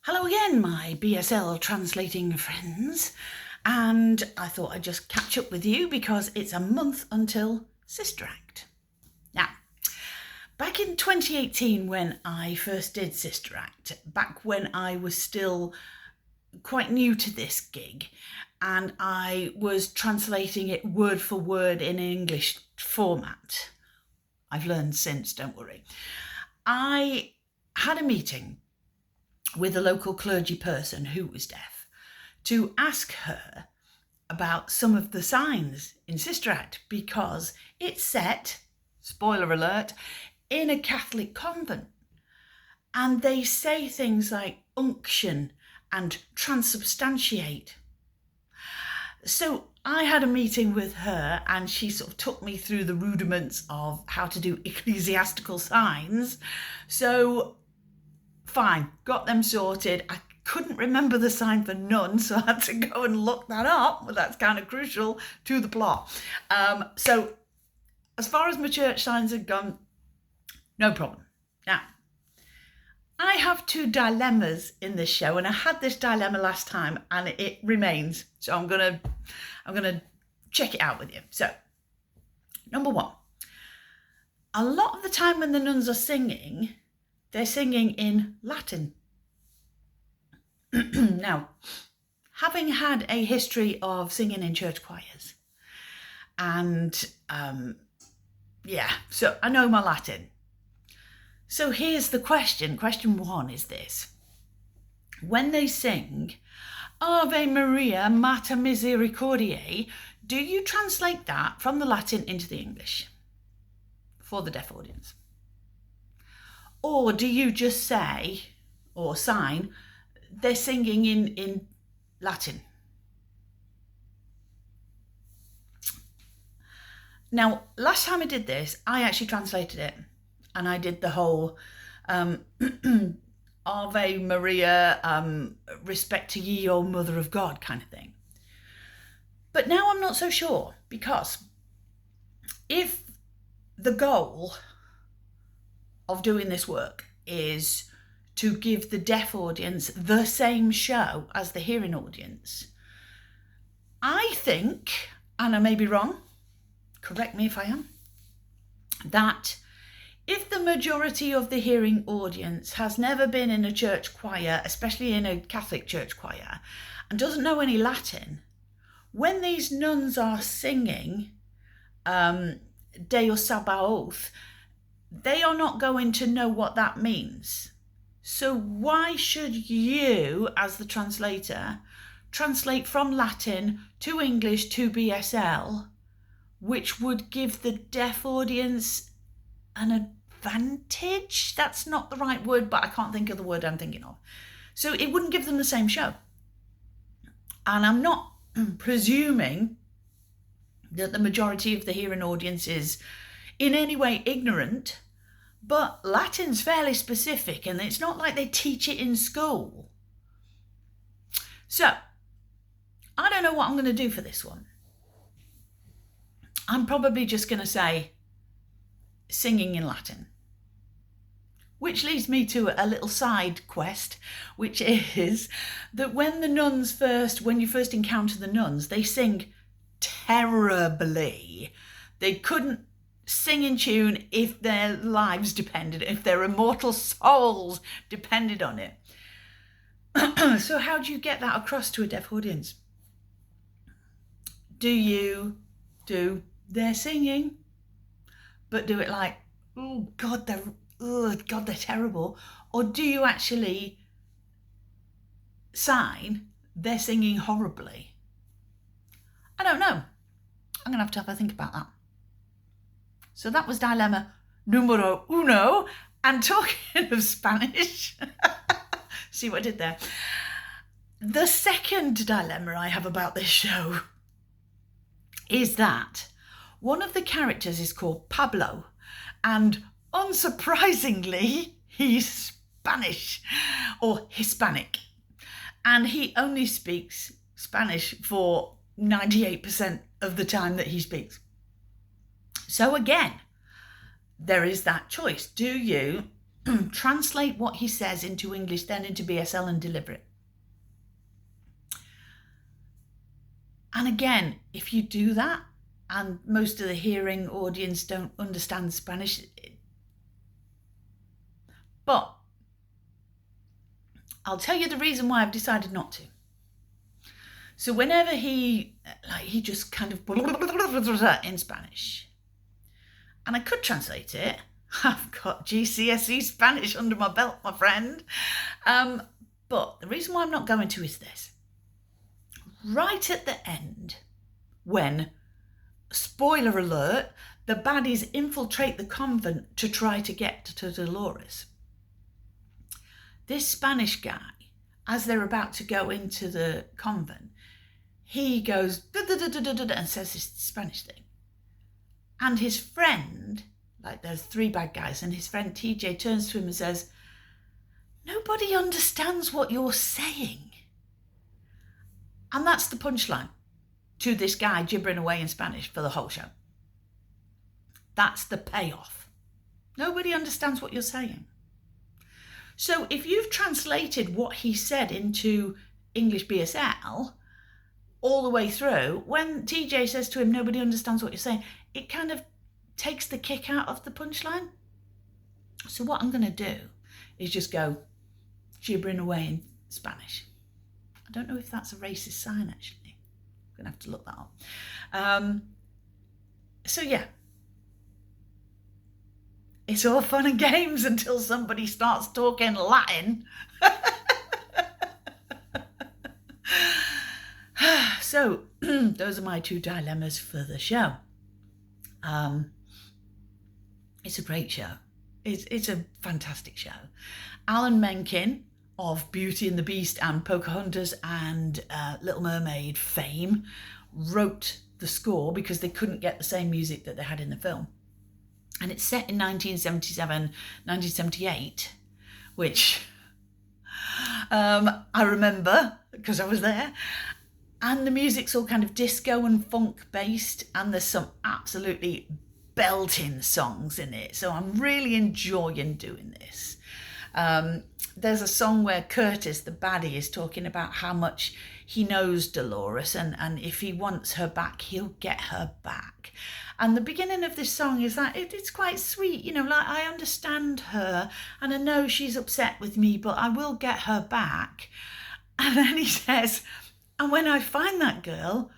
Hello again, my BSL translating friends, and I thought I'd just catch up with you because it's a month until Sister Act. Now, back in 2018 when I first did Sister Act, back when I was still quite new to this gig, and I was translating it word for word in English format. I've learned since, don't worry. I had a meeting with a local clergy person who was deaf to ask her about some of the signs in Sister Act because it's set, spoiler alert, in a Catholic convent. And they say things like unction and transubstantiate. So I had a meeting with her and she sort of took me through the rudiments of how to do ecclesiastical signs. So fine, got them sorted. I couldn't remember the sign for nun, so I had to go and look that up, but that's kind of crucial to the plot. So as far as my church signs have gone, no problem. Now, I have two dilemmas in this show, and I had this dilemma last time and it remains. So I'm gonna check it out with you. So, number one, a lot of the time when the nuns are singing, they're singing in Latin. Now, having had a history of singing in church choirs, and so I know my Latin. So here's the question. Question one is this. When they sing Ave Maria, Mater Misericordiae, do you translate that from the Latin into the English for the deaf audience? Or do you just say, or sign, they're singing in Latin? Now, last time I did this, I actually translated it. And I did the whole Ave Maria, respect to ye, O Mother of God kind of thing. But now I'm not so sure, because if the goal of doing this work is to give the deaf audience the same show as the hearing audience, I think, and I may be wrong, correct me if I am, that if the majority of the hearing audience has never been in a church choir, especially in a Catholic church choir, and doesn't know any Latin, when these nuns are singing Deus Sabaoth, they are not going to know what that means. So why should you, as the translator, translate from Latin to English to BSL, which would give the deaf audience an advantage? That's not the right word, but I can't think of the word I'm thinking of. So it wouldn't give them the same show. And I'm not presuming that the majority of the hearing audience is in any way ignorant, but Latin's fairly specific and it's not like they teach it in school. So I don't know what I'm going to do for this one. I'm probably just going to say singing in Latin, which leads me to a little side quest, which is that when you first encounter the nuns, they sing terribly. They couldn't sing in tune if their lives depended, if their immortal souls depended on it. So how do you get that across to a deaf audience? Do you do their singing, but do it like, oh God, they're terrible? Or do you actually sign they're singing horribly? I don't know. I'm going to have a think about that. So that was dilemma numero uno. And talking of Spanish, see what I did there? The second dilemma I have about this show is that one of the characters is called Pablo, and unsurprisingly, he's Spanish or Hispanic, and he only speaks Spanish for 98% of the time that he speaks. So again, there is that choice. Do you translate what he says into English, then into BSL and deliver it. And again, if you do that, and most of the hearing audience don't understand Spanish, but I'll tell you the reason why I've decided not to. So whenever he just kind of in Spanish, and I could translate it. I've got GCSE Spanish under my belt, my friend. But the reason why I'm not going to is this. Right at the end, when, spoiler alert, the baddies infiltrate the convent to try to get to Dolores, this Spanish guy, as they're about to go into the convent, he goes and says this Spanish thing. And his friend, like there's 3 bad guys, and his friend TJ turns to him and says, "Nobody understands what you're saying." And that's the punchline to this guy gibbering away in Spanish for the whole show. That's the payoff. Nobody understands what you're saying. So if you've translated what he said into English BSL all the way through, when TJ says to him, "Nobody understands what you're saying," it kind of takes the kick out of the punchline. So what I'm going to do is just go gibbering away in Spanish. I don't know if that's a racist sign, actually. I'm going to have to look that up. So yeah, it's all fun and games until somebody starts talking Latin. So those are my 2 dilemmas for the show. It's a great show. It's a fantastic show. Alan Menken of Beauty and the Beast and Pocahontas and Little Mermaid fame wrote the score because they couldn't get the same music that they had in the film. And it's set in 1977, 1978, which I remember because I was there. And the music's all kind of disco and funk based, and there's some absolutely belting songs in it. So I'm really enjoying doing this. There's a song where Curtis, the baddie, is talking about how much he knows Dolores, and if he wants her back, he'll get her back. And the beginning of this song is that it's quite sweet, like I understand her and I know she's upset with me, but I will get her back. And then he says, "And when I find that girl,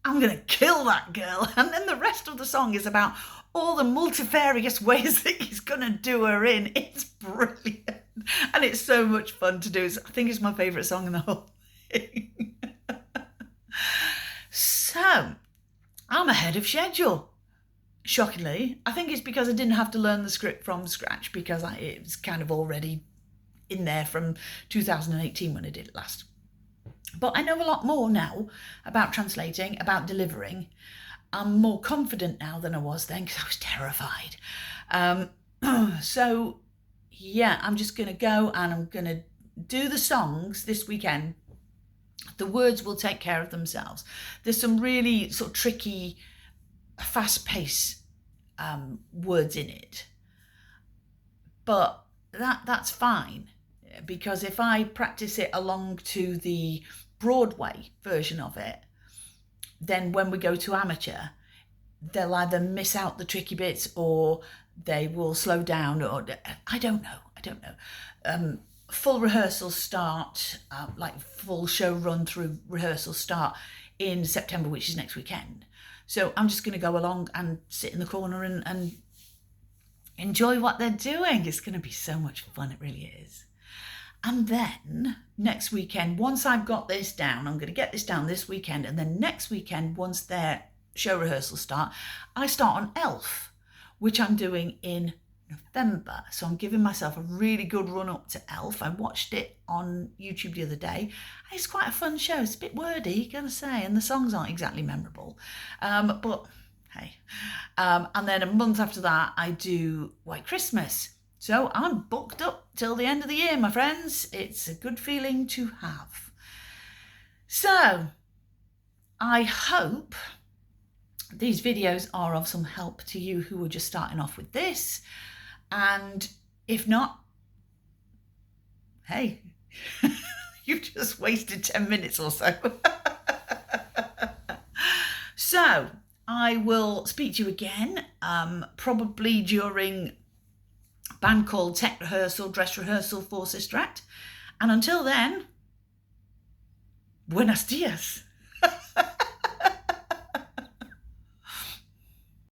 I'm going to kill that girl." And then the rest of the song is about all the multifarious ways that he's going to do her in. It's brilliant. And it's so much fun to do. I think it's my favourite song in the whole thing. So, I'm ahead of schedule. Shockingly. I think it's because I didn't have to learn the script from scratch, because it was kind of already in there from 2018 when I did it last. But I know a lot more now about translating, about delivering. I'm more confident now than I was then because I was terrified. So, yeah, I'm just going to go and I'm going to do the songs this weekend. The words will take care of themselves. There's some really sort of tricky, fast-paced words in it. But that's fine, because if I practice it along to the Broadway version of it, then when we go to amateur, they'll either miss out the tricky bits or they will slow down, or I don't know. Full rehearsals start, like full show run through rehearsals start in September, which is next weekend. So I'm just going to go along and sit in the corner and enjoy what they're doing. It's going to be so much fun, it really is. And then next weekend, once I've got this down, I'm going to get this down this weekend, and then next weekend, once their show rehearsals start, I start on Elf, which I'm doing in November. So I'm giving myself a really good run up to Elf. I watched it on YouTube the other day. It's quite a fun show. It's a bit wordy, gotta say, and the songs aren't exactly memorable. But hey. And then a month after that, I do White Christmas. So I'm booked up till the end of the year, my friends. It's a good feeling to have. So I hope these videos are of some help to you who are just starting off with this. And if not, hey, you've just wasted 10 minutes or so. So I will speak to you again, probably during band call, tech rehearsal, dress rehearsal for Sister Act. And until then, buenos dias.